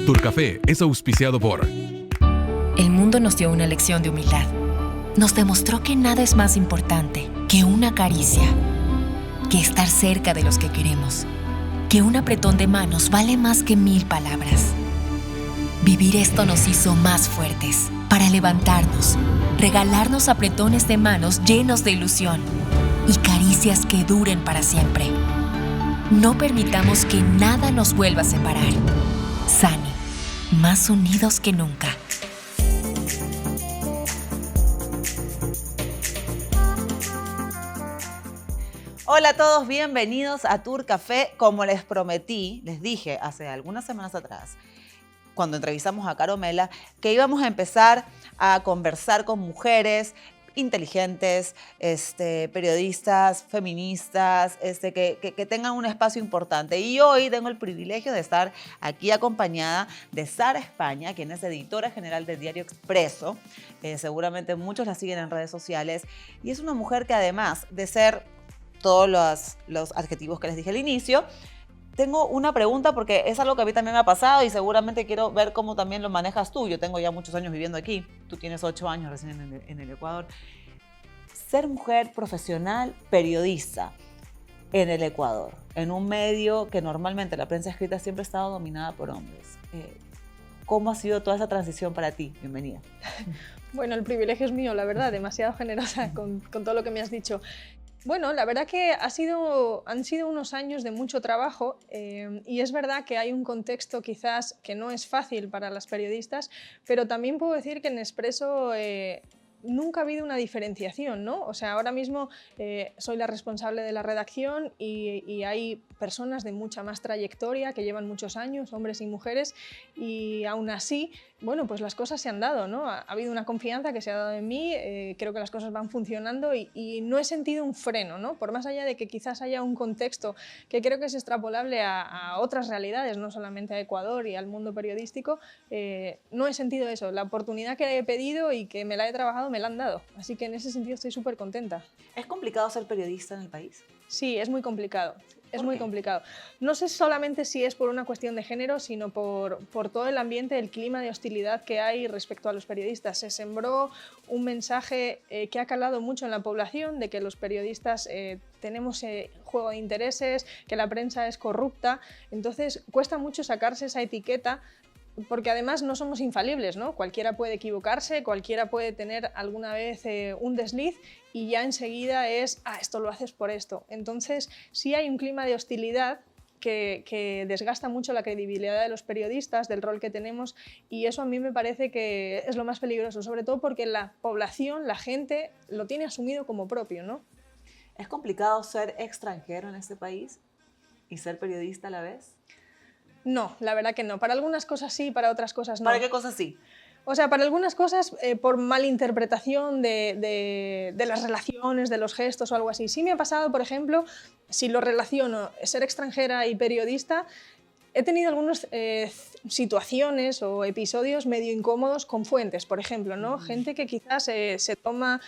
Turcafé es auspiciado por... El mundo nos dio una lección de humildad. Nos demostró que nada es más importante que una caricia, que estar cerca de los que queremos, que un apretón de manos vale más que 1000 palabras. Vivir esto nos hizo más fuertes, para levantarnos, regalarnos apretones de manos llenos de ilusión y caricias que duren para siempre. No permitamos que nada nos vuelva a separar. Sani, más unidos que nunca. Hola a todos, bienvenidos a Turcafé. Como les prometí, les dije hace algunas semanas atrás, cuando entrevistamos a Caro Mela, que íbamos a empezar a conversar con mujeres inteligentes, periodistas, feministas, que tengan un espacio importante. Y hoy tengo el privilegio de estar aquí acompañada de Sara España, quien es editora general del diario Expreso. Seguramente muchos la siguen en redes sociales. Y es una mujer que, además de ser todos los adjetivos que les dije al inicio, tengo una pregunta porque es algo que a mí también me ha pasado y seguramente quiero ver cómo también lo manejas tú. Yo tengo ya muchos años viviendo aquí. Tú tienes 8 años recién en el Ecuador. Ser mujer profesional periodista en el Ecuador, en un medio que normalmente la prensa escrita siempre ha estado dominada por hombres. ¿Cómo ha sido toda esa transición para ti? Bienvenida. Bueno, el privilegio es mío, la verdad, demasiado generosa con todo lo que me has dicho. Bueno, la verdad que han sido unos años de mucho trabajo y es verdad que hay un contexto quizás que no es fácil para las periodistas, pero también puedo decir que en Expreso nunca ha habido una diferenciación, ¿no? O sea, ahora mismo soy la responsable de la redacción y hay personas de mucha más trayectoria que llevan muchos años, hombres y mujeres, y aún así, bueno, pues las cosas se han dado, ¿no? Ha habido una confianza que se ha dado en mí, creo que las cosas van funcionando y no he sentido un freno, ¿no? Por más allá de que quizás haya un contexto que creo que es extrapolable a otras realidades, no solamente a Ecuador y al mundo periodístico, no he sentido eso. La oportunidad que he pedido y que me la he trabajado me la han dado, así que en ese sentido estoy súper contenta. ¿Es complicado ser periodista en el país? Sí, es muy complicado. Es muy complicado. No sé solamente si es por una cuestión de género, sino por todo el ambiente, el clima de hostilidad que hay respecto a los periodistas. Se sembró un mensaje que ha calado mucho en la población de que los periodistas tenemos juego de intereses, que la prensa es corrupta. Entonces cuesta mucho sacarse esa etiqueta, porque además no somos infalibles, ¿no? Cualquiera puede equivocarse, cualquiera puede tener alguna vez un desliz y ya enseguida es, esto lo haces por esto. Entonces sí hay un clima de hostilidad que desgasta mucho la credibilidad de los periodistas, del rol que tenemos, y eso a mí me parece que es lo más peligroso, sobre todo porque la población, la gente, lo tiene asumido como propio, ¿no? ¿Es complicado ser extranjero en este país y ser periodista a la vez? No, la verdad que no. Para algunas cosas sí, para otras cosas no. ¿Para qué cosas sí? O sea, para algunas cosas por malinterpretación de las relaciones, de los gestos o algo así. Sí me ha pasado, por ejemplo, si lo relaciono, ser extranjera y periodista, he tenido algunas situaciones o episodios medio incómodos con fuentes, por ejemplo, ¿no? Gente que quizás se toma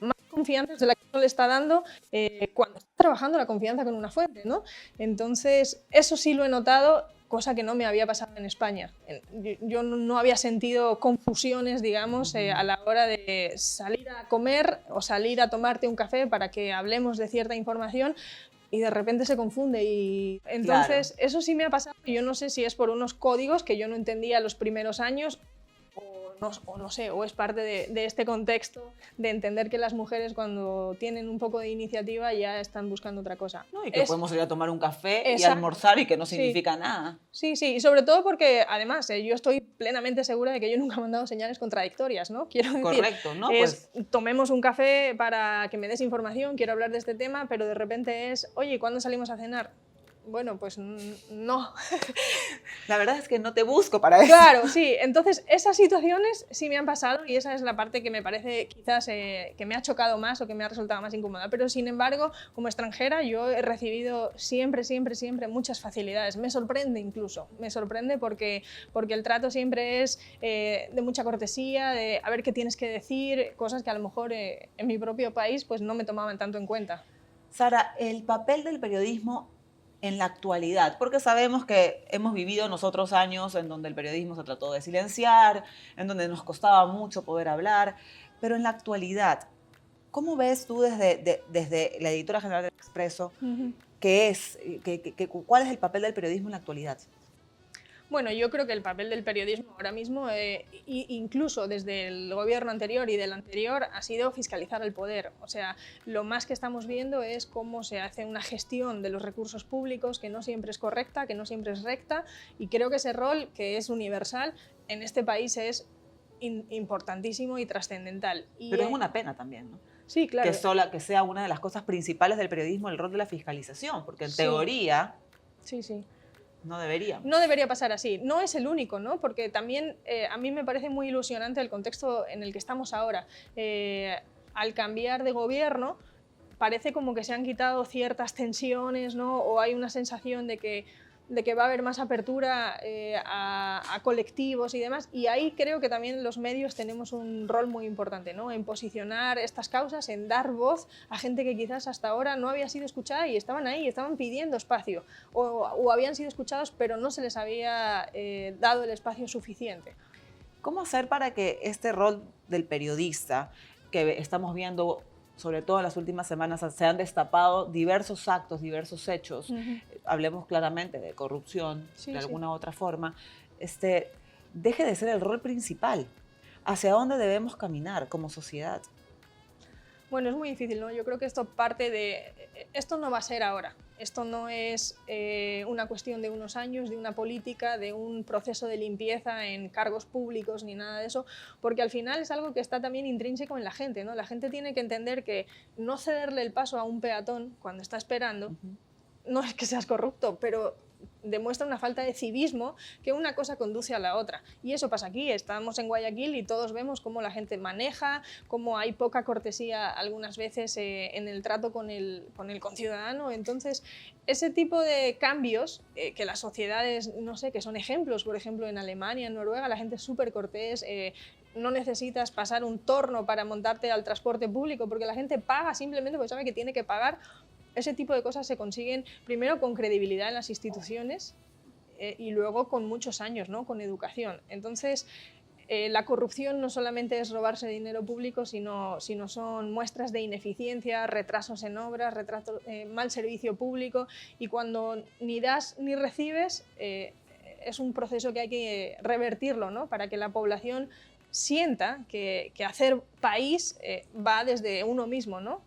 más confianza de la que uno le está dando cuando está trabajando la confianza con una fuente, ¿no? Entonces, eso sí lo he notado, cosa que no me había pasado en España. Yo no había sentido confusiones, digamos, a la hora de salir a comer o salir a tomarte un café para que hablemos de cierta información y de repente se confunde. Y entonces, claro, eso sí me ha pasado. Yo no sé si es por unos códigos que yo no entendía los primeros años o no sé, o es parte de este contexto de entender que las mujeres cuando tienen un poco de iniciativa ya están buscando otra cosa. No, y que podemos ir a tomar un café y almorzar y que no significa nada. Sí, y sobre todo porque además yo estoy plenamente segura de que yo nunca he mandado señales contradictorias, ¿no? Quiero decir, correcto, ¿no? Tomemos un café para que me des información, quiero hablar de este tema, pero de repente es, oye, ¿cuándo salimos a cenar? Bueno, pues no. La verdad es que no te busco para eso. Claro, sí. Entonces, esas situaciones sí me han pasado y esa es la parte que me parece quizás que me ha chocado más o que me ha resultado más incómoda. Pero, sin embargo, como extranjera, yo he recibido siempre muchas facilidades. Me sorprende incluso. Me sorprende porque el trato siempre es de mucha cortesía, de a ver qué tienes que decir, cosas que a lo mejor en mi propio país pues no me tomaban tanto en cuenta. Sara, el papel del periodismo en la actualidad? Porque sabemos que hemos vivido nosotros años en donde el periodismo se trató de silenciar, en donde nos costaba mucho poder hablar, pero en la actualidad, ¿cómo ves tú desde la editora general del Expreso cuál es el papel del periodismo en la actualidad? Bueno, yo creo que el papel del periodismo ahora mismo, incluso desde el gobierno anterior y del anterior, ha sido fiscalizar el poder. O sea, lo más que estamos viendo es cómo se hace una gestión de los recursos públicos que no siempre es correcta, que no siempre es recta, y creo que ese rol, que es universal, en este país es importantísimo y trascendental. Pero es una pena también, ¿no? Sí, claro. Que sea una de las cosas principales del periodismo el rol de la fiscalización, porque en Sí. teoría Sí, sí. no debería. No debería pasar así. No es el único, ¿no? Porque también a mí me parece muy ilusionante el contexto en el que estamos ahora. Al cambiar de gobierno, parece como que se han quitado ciertas tensiones, ¿no? O hay una sensación de que va a haber más apertura a colectivos y demás, y ahí creo que también los medios tenemos un rol muy importante, ¿no? En posicionar estas causas, en dar voz a gente que quizás hasta ahora no había sido escuchada y estaban ahí, estaban pidiendo espacio, o habían sido escuchados pero no se les había dado el espacio suficiente. ¿Cómo hacer para que este rol del periodista, que estamos viendo sobre todo en las últimas semanas, se han destapado diversos actos, diversos hechos, hablemos claramente de corrupción, Sí, de sí. alguna u otra forma, deje de ser el rol principal? ¿Hacia dónde debemos caminar como sociedad? Bueno, es muy difícil, ¿no? Yo creo que esto parte de... Esto no va a ser ahora. Esto no es una cuestión de unos años, de una política, de un proceso de limpieza en cargos públicos ni nada de eso, porque al final es algo que está también intrínseco en la gente, ¿no? La gente tiene que entender que no cederle el paso a un peatón cuando está esperando no es que seas corrupto, pero demuestra una falta de civismo que una cosa conduce a la otra. Y eso pasa aquí, estamos en Guayaquil y todos vemos cómo la gente maneja, cómo hay poca cortesía algunas veces en el trato con el conciudadano. Entonces, ese tipo de cambios que las sociedades, no sé, que son ejemplos, por ejemplo, en Alemania, en Noruega, la gente es súper cortés, no necesitas pasar un torno para montarte al transporte público porque la gente paga simplemente porque sabe que tiene que pagar. Ese tipo de cosas se consiguen primero con credibilidad en las instituciones y luego con muchos años, ¿no? Con educación. Entonces, la corrupción no solamente es robarse dinero público, sino son muestras de ineficiencia, retrasos en obras, mal servicio público, y cuando ni das ni recibes, es un proceso que hay que revertirlo, ¿no? Para que la población sienta que hacer país va desde uno mismo, ¿no?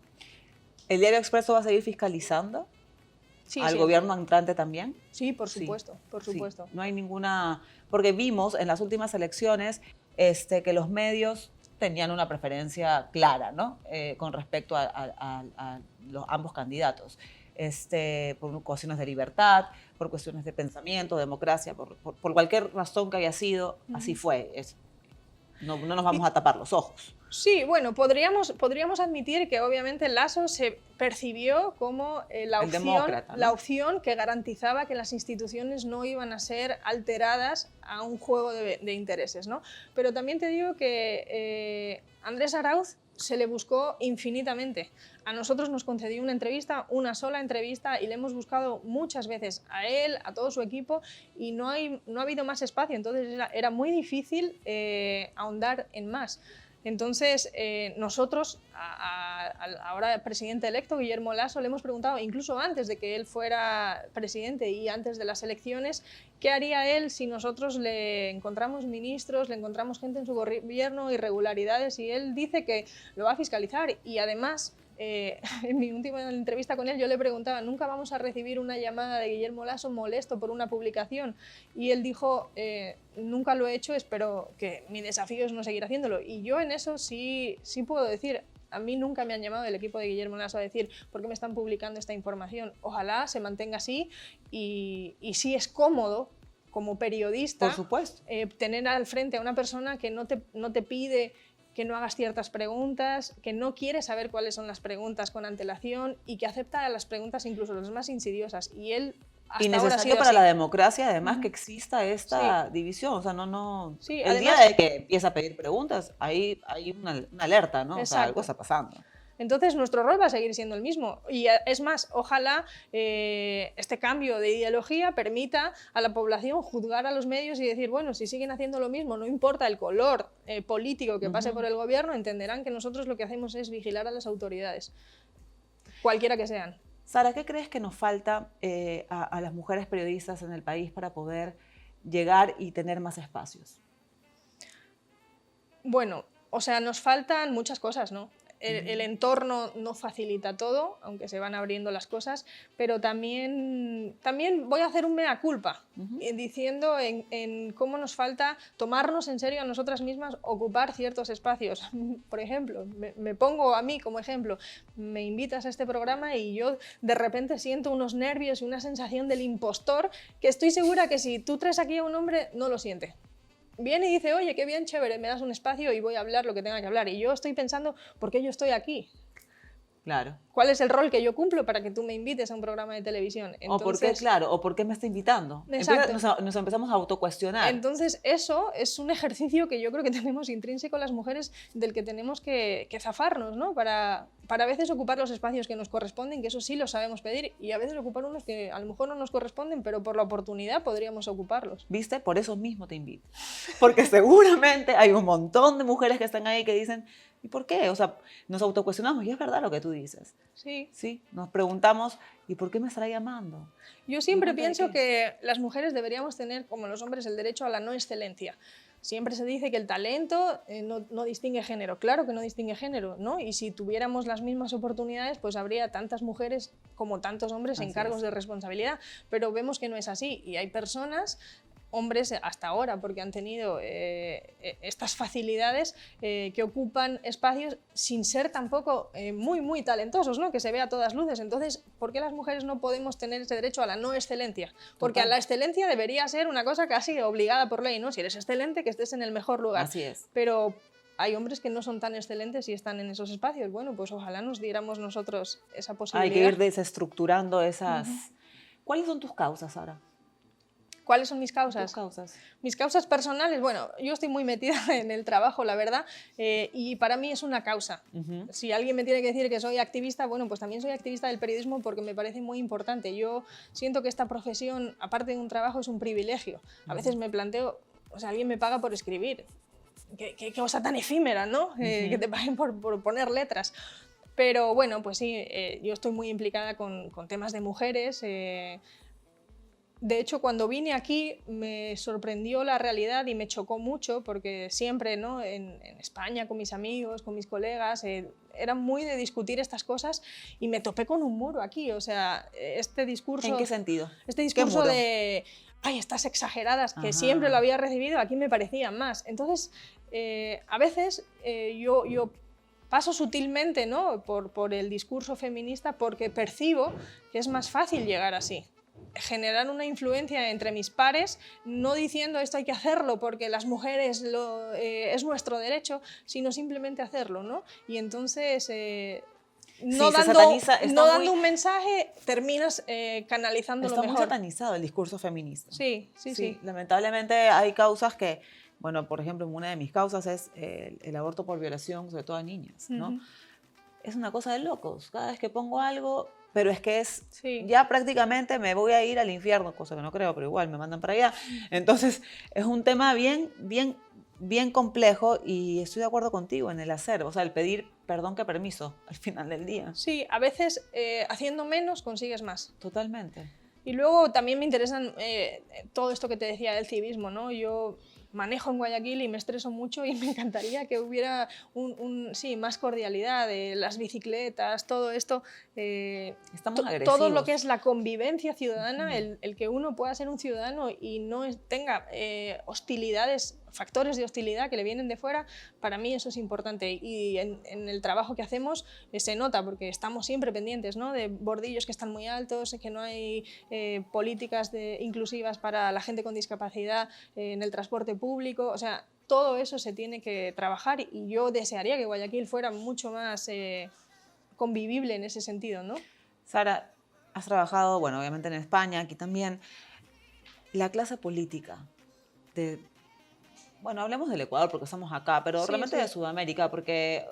¿El Diario Expreso va a seguir fiscalizando Sí, al sí. gobierno entrante también? Sí, por supuesto, por Sí, supuesto. no hay ninguna... Porque vimos en las últimas elecciones que los medios tenían una preferencia clara, ¿no? Con respecto a los ambos candidatos. Por cuestiones de libertad, por cuestiones de pensamiento, democracia, por cualquier razón que haya sido, así fue. No nos vamos a tapar los ojos. Sí, bueno, podríamos admitir que obviamente Lasso se percibió como demócrata, ¿no? la opción que garantizaba que las instituciones no iban a ser alteradas a un juego de intereses, ¿no? Pero también te digo que Andrés Arauz se le buscó infinitamente. A nosotros nos concedió una entrevista, una sola entrevista, y le hemos buscado muchas veces a él, a todo su equipo, y no ha habido más espacio. Entonces era muy difícil ahondar en más. Entonces, nosotros, al ahora presidente electo, Guillermo Lasso, le hemos preguntado, incluso antes de que él fuera presidente y antes de las elecciones, ¿qué haría él si nosotros le encontramos ministros, le encontramos gente en su gobierno, irregularidades? Y él dice que lo va a fiscalizar. Y además, en mi última entrevista con él, yo le preguntaba, ¿nunca vamos a recibir una llamada de Guillermo Lasso molesto por una publicación? Y él dijo, nunca lo he hecho, espero que mi desafío es no seguir haciéndolo. Y yo en eso sí puedo decir, a mí nunca me han llamado del equipo de Guillermo Lasso a decir ¿por qué me están publicando esta información? Ojalá se mantenga así, y sí es cómodo como periodista, Por supuesto. Tener al frente a una persona que no te pide que no hagas ciertas preguntas, que no quiere saber cuáles son las preguntas con antelación y que acepta las preguntas incluso las más insidiosas. Y él hasta Y ahora ha necesario sido para así. la democracia, además, que exista esta división. O sea, Sí, el además, día de que empieza a pedir preguntas, hay una alerta, ¿no? O sea, Exacto. algo está pasando. Entonces nuestro rol va a seguir siendo el mismo. Y es más, ojalá este cambio de ideología permita a la población juzgar a los medios y decir, bueno, si siguen haciendo lo mismo, no importa el color político que pase por el gobierno, entenderán que nosotros lo que hacemos es vigilar a las autoridades, cualquiera que sean. Sara, ¿qué crees que nos falta a las mujeres periodistas en el país para poder llegar y tener más espacios? Bueno, o sea, nos faltan muchas cosas, ¿no? El entorno no facilita todo, aunque se van abriendo las cosas, pero también voy a hacer un mea culpa, diciendo en cómo nos falta tomarnos en serio a nosotras mismas, ocupar ciertos espacios. Por ejemplo, me pongo a mí como ejemplo, me invitas a este programa y yo de repente siento unos nervios y una sensación del impostor que estoy segura que si tú traes aquí a un hombre no lo siente. Viene y dice, oye, qué bien, chévere, me das un espacio y voy a hablar lo que tenga que hablar. Y yo estoy pensando, ¿por qué yo estoy aquí? Claro. ¿Cuál es el rol que yo cumplo para que tú me invites a un programa de televisión? Entonces, o por qué me está invitando. Exacto. Nos empezamos a autocuestionar. Entonces, eso es un ejercicio que yo creo que tenemos intrínseco las mujeres, del que tenemos que zafarnos, ¿no? Para a veces ocupar los espacios que nos corresponden, que eso sí lo sabemos pedir, y a veces ocupar unos que a lo mejor no nos corresponden, pero por la oportunidad podríamos ocuparlos. ¿Viste? Por eso mismo te invito. Porque seguramente hay un montón de mujeres que están ahí que dicen, ¿y por qué? O sea, nos autocuestionamos y es verdad lo que tú dices. Sí. Sí, nos preguntamos, ¿y por qué me estará llamando? Yo siempre pienso que las mujeres deberíamos tener, como los hombres, el derecho a la no excelencia. Siempre se dice que el talento no distingue género. Claro que no distingue género, ¿no? Y si tuviéramos las mismas oportunidades, pues habría tantas mujeres como tantos hombres en cargos de responsabilidad. Pero vemos que no es así y hay personas, hombres hasta ahora, porque han tenido estas facilidades, que ocupan espacios sin ser tampoco muy talentosos, ¿no? Que se ve a todas luces. Entonces, ¿por qué las mujeres no podemos tener ese derecho a la no excelencia? Porque a la excelencia debería ser una cosa casi obligada por ley, ¿no? Si eres excelente, que estés en el mejor lugar. Así es. Pero hay hombres que no son tan excelentes y están en esos espacios. Bueno, pues ojalá nos diéramos nosotros esa posibilidad. Hay que ir desestructurando esas... ¿Cuáles son tus causas ahora? ¿Cuáles son mis causas? Tus causas. Mis causas personales, bueno, yo estoy muy metida en el trabajo, la verdad, y para mí es una causa. Si alguien me tiene que decir que soy activista, bueno, pues también soy activista del periodismo porque me parece muy importante. Yo siento que esta profesión, aparte de un trabajo, es un privilegio. A veces me planteo, o sea, alguien me paga por escribir. Qué cosa tan efímera, ¿no? Que te paguen por poner letras. Pero bueno, pues sí, yo estoy muy implicada con temas de mujeres. De hecho, cuando vine aquí me sorprendió la realidad y me chocó mucho porque siempre, ¿no? en España, con mis amigos, con mis colegas, era muy de discutir estas cosas y me topé con un muro aquí. O sea, este discurso... ¿En qué sentido? Este discurso de, ay, estas exageradas, que siempre lo había recibido, aquí me parecían más. Entonces, a veces yo paso sutilmente, ¿no? por el discurso feminista porque percibo que es más fácil llegar así. Generar una influencia entre mis pares, no diciendo esto hay que hacerlo porque las mujeres es nuestro derecho, sino simplemente hacerlo, ¿no? Y entonces, no dando un mensaje, terminas canalizándolo mejor. Está muy satanizado el discurso feminista. Sí. Lamentablemente hay causas que, bueno, por ejemplo, una de mis causas es el aborto por violación, sobre todo a niñas, ¿no? Es una cosa de locos. Cada vez que pongo algo... Pero es que ya prácticamente me voy a ir al infierno, cosa que no creo, pero igual me mandan para allá. Entonces, es un tema bien complejo y estoy de acuerdo contigo en el hacer, o sea, el pedir perdón que permiso al final del día. Sí, a veces haciendo menos consigues más. Totalmente. Y luego también me interesan todo esto que te decía del civismo, ¿no? Yo manejo en Guayaquil y me estreso mucho y me encantaría que hubiera más cordialidad, las bicicletas, todo esto. Estamos agresivos. Todo lo que es la convivencia ciudadana, el que uno pueda ser un ciudadano y no tenga hostilidades, factores de hostilidad que le vienen de fuera, para mí eso es importante. Y en el trabajo que hacemos se nota porque estamos siempre pendientes, ¿no? De bordillos que están muy altos, que no hay políticas inclusivas para la gente con discapacidad en el transporte público, o sea, todo eso se tiene que trabajar y yo desearía que Guayaquil fuera mucho más convivible en ese sentido, ¿no? Sara, has trabajado, bueno, obviamente en España, aquí también. La clase política bueno, hablemos del Ecuador porque estamos acá, pero realmente de Sudamérica, porque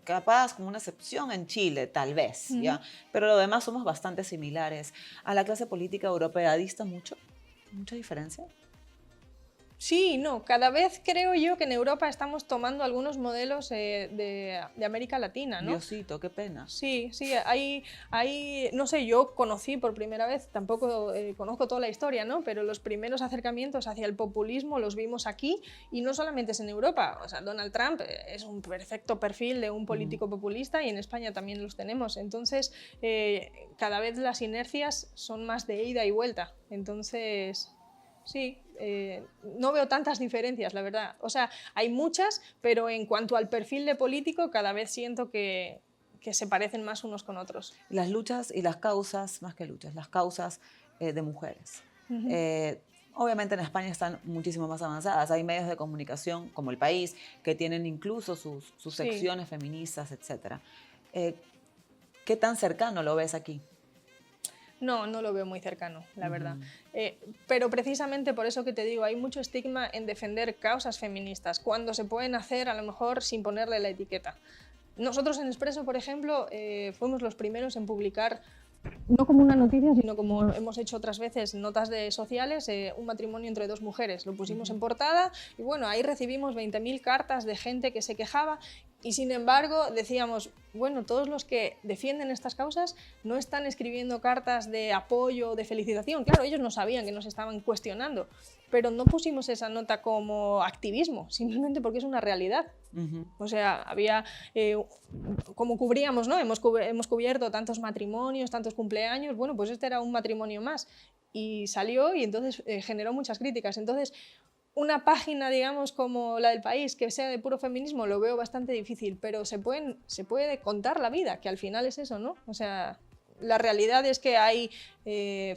capaz como una excepción en Chile, tal vez, ¿ya? Pero lo demás somos bastante similares. ¿A la clase política europea dista mucho? ¿Mucha diferencia? Sí, no, cada vez creo yo que en Europa estamos tomando algunos modelos de América Latina, ¿no? Diosito, qué pena. Sí, sí, no sé, yo conocí por primera vez, tampoco conozco toda la historia, ¿no? Pero los primeros acercamientos hacia el populismo los vimos aquí y no solamente es en Europa. O sea, Donald Trump es un perfecto perfil de un político populista y en España también los tenemos. Entonces, cada vez las inercias son más de ida y vuelta. Entonces, sí, no veo tantas diferencias, la verdad. O sea, hay muchas, pero en cuanto al perfil de político, cada vez siento que se parecen más unos con otros. Las luchas y las causas, más que luchas, las causas de mujeres. Obviamente en España están muchísimo más avanzadas. Hay medios de comunicación como El País que tienen incluso sus secciones feministas, etc. ¿Qué tan cercano lo ves aquí? No, no lo veo muy cercano, la verdad. Pero precisamente por eso que te digo, hay mucho estigma en defender causas feministas, cuando se pueden hacer a lo mejor sin ponerle la etiqueta. Nosotros en Expreso, por ejemplo, fuimos los primeros en publicar, no como una noticia, sino como hemos hecho otras veces, notas sociales, un matrimonio entre dos mujeres. Lo pusimos en portada y bueno, ahí recibimos 20.000 cartas de gente que se quejaba y sin embargo decíamos, bueno, todos los que defienden estas causas no están escribiendo cartas de apoyo, de felicitación. Claro, ellos no sabían que nos estaban cuestionando, pero no pusimos esa nota como activismo, simplemente porque es una realidad. O sea, había, como cubríamos, ¿no? Hemos cubierto tantos matrimonios, tantos cumpleaños, bueno, pues este era un matrimonio más. Y salió y entonces generó muchas críticas. Entonces, una página, digamos, como la del País, que sea de puro feminismo, lo veo bastante difícil, pero se puede contar la vida, que al final es eso, ¿no? O sea, la realidad es que hay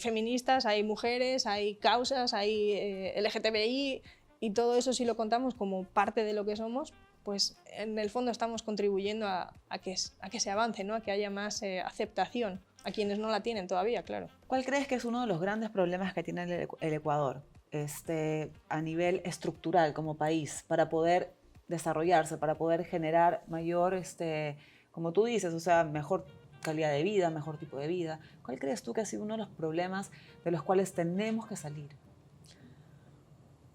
feministas, hay mujeres, hay causas, hay LGTBI, y todo eso si lo contamos como parte de lo que somos, pues en el fondo estamos contribuyendo a que se avance, ¿no? A que haya más aceptación a quienes no la tienen todavía, claro. ¿Cuál crees que es uno de los grandes problemas que tiene el Ecuador a nivel estructural como país para poder desarrollarse, para poder generar mayor, como tú dices, o sea, mejor calidad de vida, mejor tipo de vida? ¿Cuál crees tú que ha sido uno de los problemas de los cuales tenemos que salir?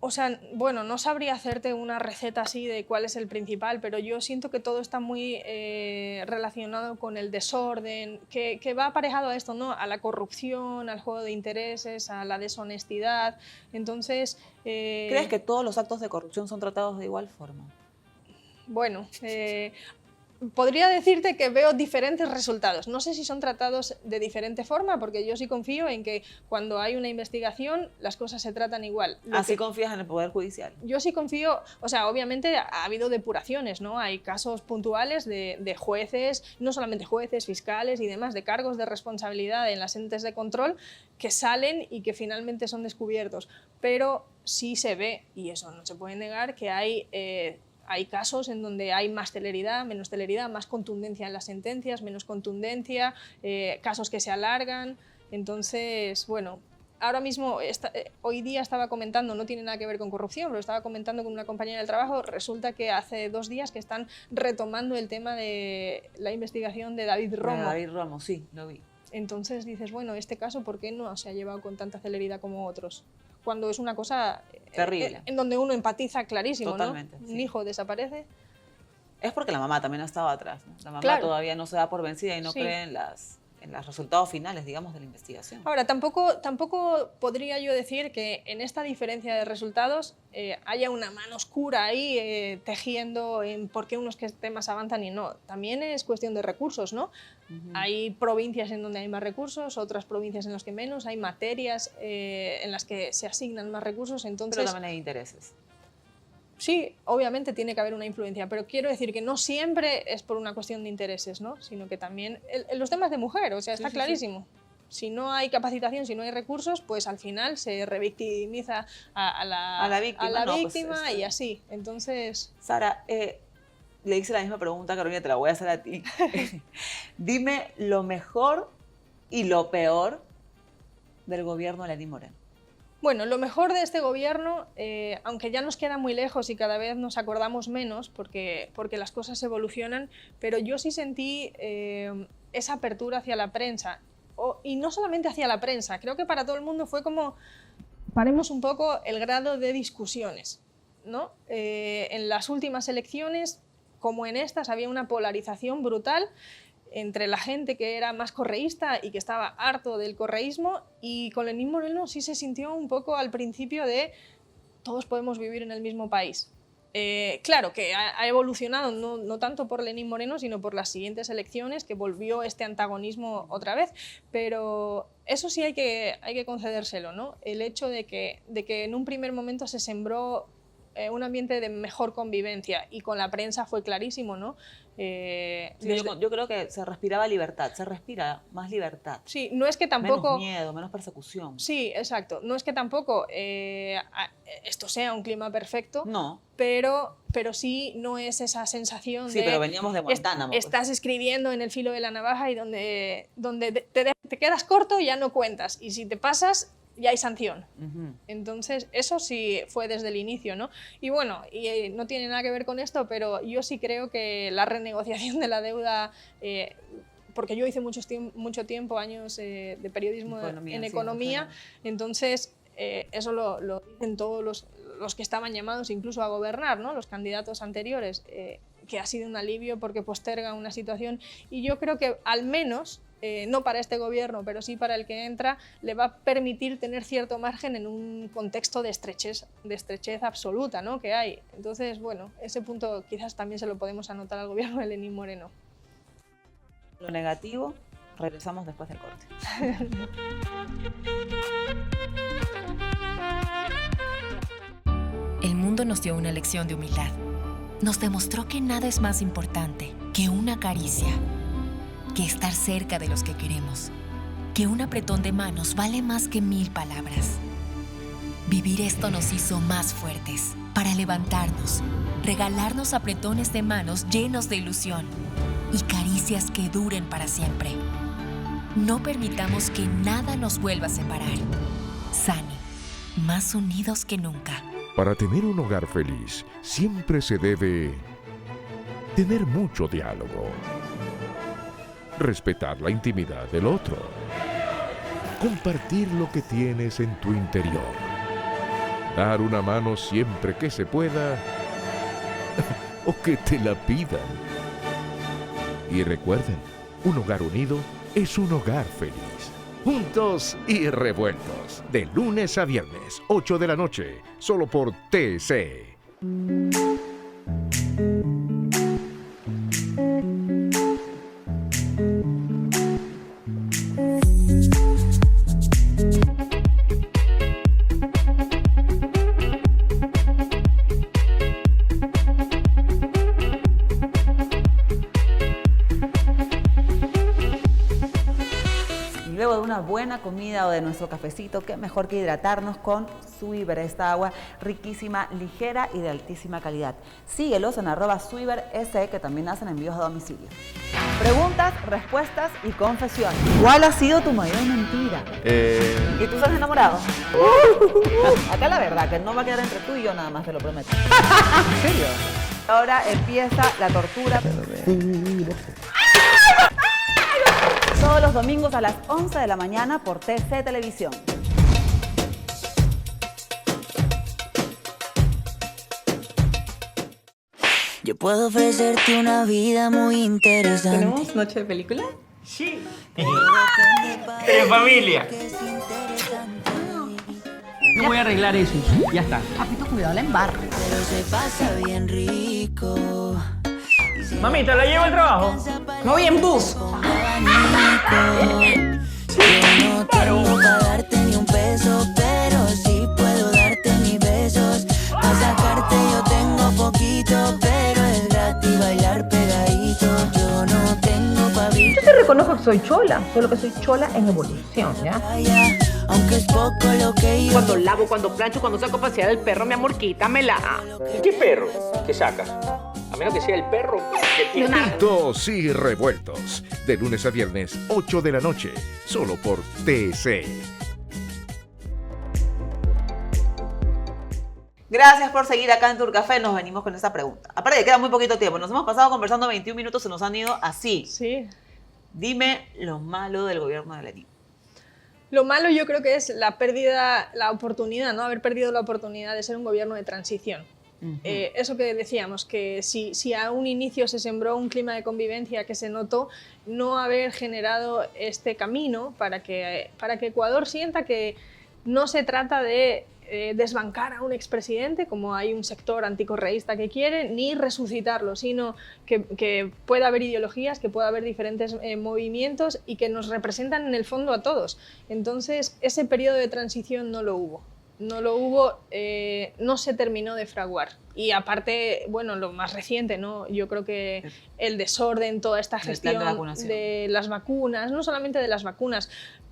O sea, bueno, no sabría hacerte una receta así de cuál es el principal, pero yo siento que todo está muy relacionado con el desorden, que va aparejado a esto, ¿no? A la corrupción, al juego de intereses, a la deshonestidad. Entonces... ¿Crees que todos los actos de corrupción son tratados de igual forma? Bueno, podría decirte que veo diferentes resultados. No sé si son tratados de diferente forma, porque yo sí confío en que cuando hay una investigación las cosas se tratan igual. ¿Así confías en el Poder Judicial? Yo sí confío, o sea, obviamente ha habido depuraciones, ¿no? Hay casos puntuales de jueces, no solamente jueces, fiscales y demás, de cargos de responsabilidad en las entes de control que salen y que finalmente son descubiertos. Pero sí se ve, y eso no se puede negar, que hay casos en donde hay más celeridad, menos celeridad, más contundencia en las sentencias, menos contundencia, casos que se alargan. Entonces, bueno, ahora mismo, hoy día estaba comentando, no tiene nada que ver con corrupción, pero estaba comentando con una compañera del trabajo, resulta que hace 2 días que están retomando el tema de la investigación de David Romo. De David Romo, sí, lo vi. Entonces dices, bueno, este caso, ¿por qué no se ha llevado con tanta celeridad como otros? Cuando es una cosa terrible, en donde uno empatiza clarísimo. Totalmente, ¿no? Sí. Un hijo desaparece. Es porque la mamá también ha estado atrás, ¿no? La mamá Claro. todavía no se da por vencida y no Sí. cree en los resultados finales, digamos, de la investigación. Ahora, tampoco podría yo decir que en esta diferencia de resultados haya una mano oscura ahí tejiendo en por qué unos temas avanzan y no. También es cuestión de recursos, ¿no? Hay provincias en donde hay más recursos, otras provincias en las que menos, hay materias en las que se asignan más recursos, entonces... Pero también hay intereses. Sí, obviamente tiene que haber una influencia, pero quiero decir que no siempre es por una cuestión de intereses, ¿no? Sino que también en los temas de mujer, o sea, está clarísimo. Si no hay capacitación, si no hay recursos, pues al final se revictimiza a la víctima pues, y así. Entonces... Sara, le hice la misma pregunta a Carolina, te la voy a hacer a ti. Dime lo mejor y lo peor del gobierno de Lenín Moreno. Bueno, lo mejor de este gobierno, aunque ya nos queda muy lejos y cada vez nos acordamos menos porque las cosas evolucionan, pero yo sí sentí esa apertura hacia la prensa. Y no solamente hacia la prensa, creo que para todo el mundo fue como paremos un poco el grado de discusiones, ¿no? En las últimas elecciones, como en estas, había una polarización brutal entre la gente que era más correísta y que estaba harto del correísmo, y con Lenín Moreno sí se sintió un poco al principio de todos podemos vivir en el mismo país. Claro que ha evolucionado no tanto por Lenín Moreno, sino por las siguientes elecciones, que volvió este antagonismo otra vez, pero eso sí hay que concedérselo, ¿no? El hecho de que en un primer momento se sembró un ambiente de mejor convivencia, y con la prensa fue clarísimo, ¿no? Yo creo que se respiraba libertad, se respira más libertad. Sí, no es que tampoco... Menos miedo, menos persecución. Sí, exacto. No es que tampoco esto sea un clima perfecto, No. pero sí no es esa sensación Sí, de... pero veníamos de Guantánamo. Pues. Estás escribiendo en el filo de la navaja y donde te quedas corto ya no cuentas, y si te pasas ya hay sanción. Entonces, eso sí fue desde el inicio, ¿no? Y bueno, no tiene nada que ver con esto, pero yo sí creo que la renegociación de la deuda, porque yo hice mucho tiempo, años de periodismo en economía, entonces eso lo dicen todos los que estaban llamados incluso a gobernar, ¿no? Los candidatos anteriores, que ha sido un alivio porque posterga una situación, y yo creo que al menos... no para este gobierno, pero sí para el que entra, le va a permitir tener cierto margen en un contexto de estrechez absoluta, ¿no? Que hay. Entonces, bueno, ese punto quizás también se lo podemos anotar al gobierno de Lenín Moreno. Lo negativo, regresamos después del corte. El mundo nos dio una lección de humildad. Nos demostró que nada es más importante que una caricia, que estar cerca de los que queremos, que un apretón de manos vale más que 1000 palabras. Vivir esto nos hizo más fuertes, para levantarnos, regalarnos apretones de manos llenos de ilusión y caricias que duren para siempre. No permitamos que nada nos vuelva a separar. Sani, más unidos que nunca. Para tener un hogar feliz, siempre se debe tener mucho diálogo. Respetar la intimidad del otro. Compartir lo que tienes en tu interior. Dar una mano siempre que se pueda o que te la pidan. Y recuerden, un hogar unido es un hogar feliz. Juntos y revueltos. De lunes a viernes, 8 de la noche, solo por TC. Luego de una buena comida o de nuestro cafecito, qué mejor que hidratarnos con Suiber, esta agua riquísima, ligera y de altísima calidad. Síguelos en @SuiberS, que también hacen envíos a domicilio. Preguntas, respuestas y confesiones. ¿Cuál ha sido tu mayor mentira? ¿Y tú estás enamorado? Acá la verdad, que no va a quedar entre tú y yo nada más, te lo prometo. ¿En serio? Ahora empieza la tortura. Todos los domingos a las 11 de la mañana por TC Televisión. Yo puedo ofrecerte una vida muy interesante. ¿Tenemos noche de película? Sí. En familia. Yo voy a arreglar eso. Ya está. Papito, cuidado, la embarro. Pero se pasa bien rico. Mami, ¿te la llevo al trabajo? Me voy en bus. Yo no tengo para darte ni un peso, pero sí puedo darte mis besos. Para sacarte yo tengo poquito, pero es gratis bailar pegadito. Yo no tengo pa' abrir. Yo te reconozco que soy chola, solo que soy chola en evolución, ¿ya? Aunque es poco lo que yo. Cuando lavo, cuando plancho, cuando saco a pasear el perro, mi amor, quítamela. ¿Y qué perro? ¿Qué sacas? A menos que sea el perro que tiene. Juntos y revueltos. De lunes a viernes, 8 de la noche, solo por TC. Gracias por seguir acá en Turcafé. Nos venimos con esta pregunta. Aparte que queda muy poquito tiempo. Nos hemos pasado conversando 21 minutos, se nos han ido así. Sí. Dime lo malo del gobierno de Lenín. Lo malo yo creo que es la pérdida, la oportunidad, ¿no? Haber perdido la oportunidad de ser un gobierno de transición. Eso que decíamos, que si a un inicio se sembró un clima de convivencia que se notó, no haber generado este camino para que Ecuador sienta que no se trata de desbancar a un expresidente, como hay un sector anticorreísta que quiere, ni resucitarlo, sino que pueda haber ideologías, que pueda haber diferentes movimientos y que nos representan en el fondo a todos. Entonces, ese periodo de transición no lo hubo. No se terminó de fraguar. Y aparte, bueno, lo más reciente, ¿no? Yo creo que el desorden, toda esta gestión de las vacunas, no solamente de las vacunas,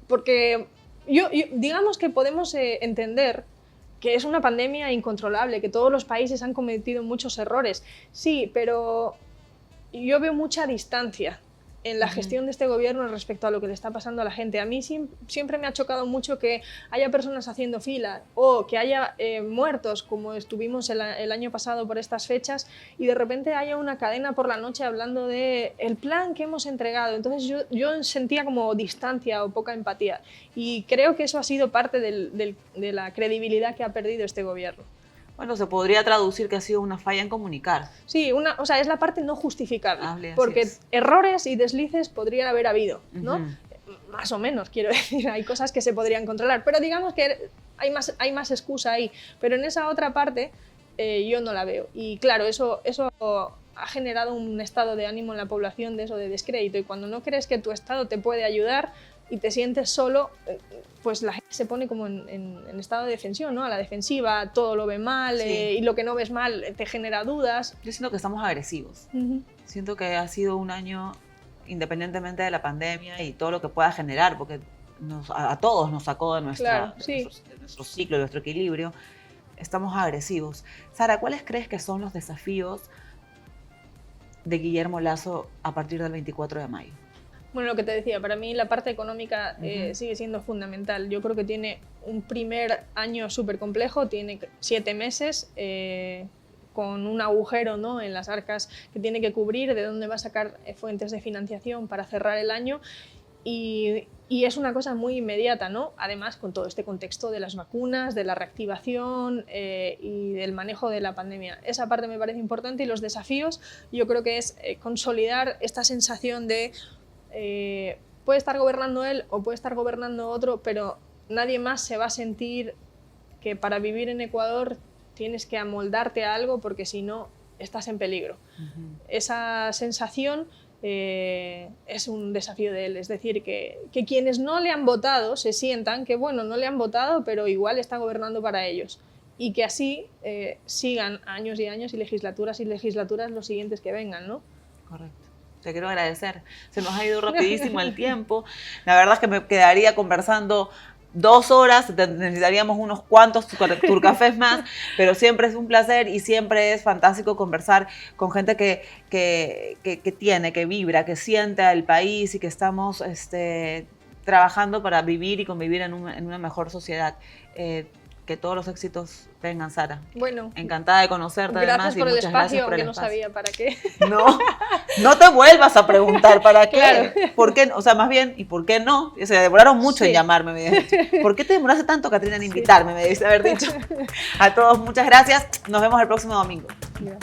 porque digamos que podemos entender que es una pandemia incontrolable, que todos los países han cometido muchos errores. Sí, pero yo veo mucha distancia en la gestión de este gobierno respecto a lo que le está pasando a la gente. A mí siempre me ha chocado mucho que haya personas haciendo fila o que haya muertos, como estuvimos el año pasado por estas fechas, y de repente haya una cadena por la noche hablando de el plan que hemos entregado. Entonces yo sentía como distancia o poca empatía, y creo que eso ha sido parte de la credibilidad que ha perdido este gobierno. Bueno, se podría traducir que ha sido una falla en comunicar. Sí, o sea, es la parte no justificable, porque errores y deslices podrían haber habido, ¿no? Más o menos, quiero decir, hay cosas que se podrían controlar, pero digamos que hay más excusa ahí, pero en esa otra parte yo no la veo. Y claro, eso ha generado un estado de ánimo en la población, de eso, de descrédito, y cuando no crees que tu estado te puede ayudar y te sientes solo, pues la gente se pone como en estado de defensión, ¿no? A la defensiva, todo lo ve mal, y lo que no ves mal te genera dudas. Yo siento que estamos agresivos. Siento que ha sido un año, independientemente de la pandemia y todo lo que pueda generar, porque a todos nos sacó de nuestro ciclo, de nuestro equilibrio. Estamos agresivos. Sara, ¿cuáles crees que son los desafíos de Guillermo Lasso a partir del 24 de mayo? Bueno, lo que te decía, para mí la parte económica sigue siendo fundamental. Yo creo que tiene un primer año súper complejo, tiene 7 meses, con un agujero, ¿no?, en las arcas que tiene que cubrir, de dónde va a sacar fuentes de financiación para cerrar el año. Y es una cosa muy inmediata, ¿no? Además, con todo este contexto de las vacunas, de la reactivación y del manejo de la pandemia. Esa parte me parece importante, y los desafíos yo creo que es consolidar esta sensación de puede estar gobernando él o puede estar gobernando otro, pero nadie más se va a sentir que para vivir en Ecuador tienes que amoldarte a algo, porque si no estás en peligro. Esa sensación es un desafío de él, es decir, que quienes no le han votado se sientan que, bueno, no le han votado, pero igual está gobernando para ellos, y que así sigan años y años y legislaturas los siguientes que vengan, ¿no? Correcto. Te quiero agradecer. Se nos ha ido rapidísimo el tiempo. La verdad es que me quedaría conversando 2 horas, necesitaríamos unos cuantos turcafés más, pero siempre es un placer y siempre es fantástico conversar con gente que vibra, que siente al país y que estamos trabajando para vivir y convivir en una mejor sociedad. Que todos los éxitos vengan, Sara. Bueno, encantada de conocerte. Gracias además, por y el muchas espacio, gracias por el aunque espacio. no sabía para qué. No te vuelvas a preguntar para qué. Claro. ¿Por qué? O sea, más bien, ¿y por qué no? Se demoraron mucho en llamarme. Me dijo, ¿por qué te demoraste tanto, Catrina, en invitarme? Me debiste haber dicho. A todos, muchas gracias. Nos vemos el próximo domingo. Yeah.